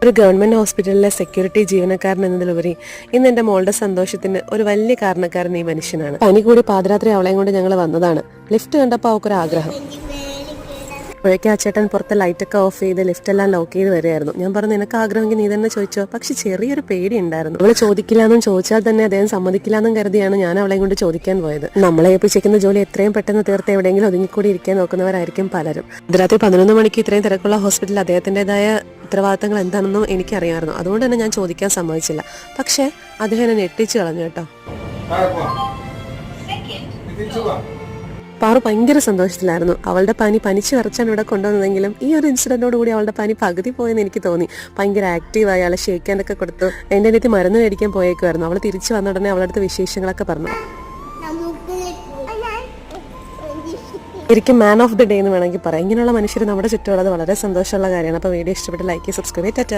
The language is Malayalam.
ഒരു ഗവൺമെന്റ് ഹോസ്പിറ്റലിലെ സെക്യൂരിറ്റി ജീവനക്കാരൻ എന്നതിലുപരി ഇന്ന് എന്റെ മോളുടെ സന്തോഷത്തിന് ഒരു വലിയ കാരണക്കാരൻ ഈ മനുഷ്യനാണ്. പനി കൂടി പാതിരാത്രി അവളെയും കൊണ്ട് ഞങ്ങൾ വന്നതാണ്. ലിഫ്റ്റ് കണ്ടപ്പോൾ അവൾക്കൊരു ആഗ്രഹം. അപ്പോഴേക്കും ആ ചേട്ടൻ പുറത്തെ ലൈറ്റൊക്കെ ഓഫ് ചെയ്ത് ലിഫ്റ്റ് എല്ലാം ലോക്ക് ചെയ്ത് വരികയായിരുന്നു. ഞാൻ പറഞ്ഞു, നിനക്ക് ആഗ്രഹമെങ്കിൽ നീ തന്നെ ചോദിച്ചോ. പക്ഷെ ചെറിയൊരു പേടി ഉണ്ടായിരുന്നു. അവള് ചോദിക്കില്ലാന്നും ചോദിച്ചാൽ തന്നെ അദ്ദേഹം സമ്മതിക്കില്ലാന്നും കരുതിയാണ് ഞാൻ അവളെ കൊണ്ട് ചോദിക്കാൻ പോയത്. നമ്മളെ ഏൽപ്പിച്ചിരിക്കുന്ന ജോലി എത്രയും പെട്ടെന്ന് തീർത്ത് എവിടെയെങ്കിലും ഒതുങ്ങിക്കൂടി ഇരിക്കാൻ നോക്കുന്നവരായിരിക്കും പലരും. രാത്രി 11 മണിക്ക് ഇത്രയും തിരക്കുള്ള ഹോസ്പിറ്റലിൽ അദ്ദേഹത്തിൻ്റെതായ ഉത്തരവാദിത്തങ്ങൾ എന്താണെന്നും എനിക്കറിയാമായിരുന്നു. അതുകൊണ്ട് തന്നെ ഞാൻ ചോദിക്കാൻ സമ്മതിച്ചില്ല. പക്ഷെ അദ്ദേഹം എന്നെ ഞെട്ടിച്ചു കളഞ്ഞു കേട്ടോ. പാറു ഭയങ്കര സന്തോഷത്തിലായിരുന്നു. അവളുടെ പനി പനിച്ചു വരച്ചാണ് ഇവിടെ കൊണ്ടുവന്നതെങ്കിലും ഈ ഒരു ഇൻസിഡന്റോട് കൂടി അവളുടെ പനി പകുതി പോയെന്ന് എനിക്ക് തോന്നി. ഭയങ്കര ആക്റ്റീവായി ആളെ ഷേക്കാനൊക്കെ കൊടുത്തു. എൻ്റെ അടുത്ത് മരുന്ന് മേടിക്കാൻ പോയേക്കുമായിരുന്നു. അവൾ തിരിച്ചു വന്ന ഉടനെ അവളുടെ അടുത്ത് വിശേഷങ്ങളൊക്കെ പറഞ്ഞു. ശരിക്കും മാൻ ഓഫ് ദി ഡേ എന്ന് വേണമെങ്കിൽ പറയാം. ഇങ്ങനെയുള്ള മനുഷ്യർ നമ്മുടെ ചുറ്റുമുള്ളത് വളരെ സന്തോഷമുള്ള കാര്യമാണ്. അപ്പോൾ വീഡിയോ ഇഷ്ടപ്പെട്ട് ലൈക്ക്, സബ്സ്ക്രൈബ്.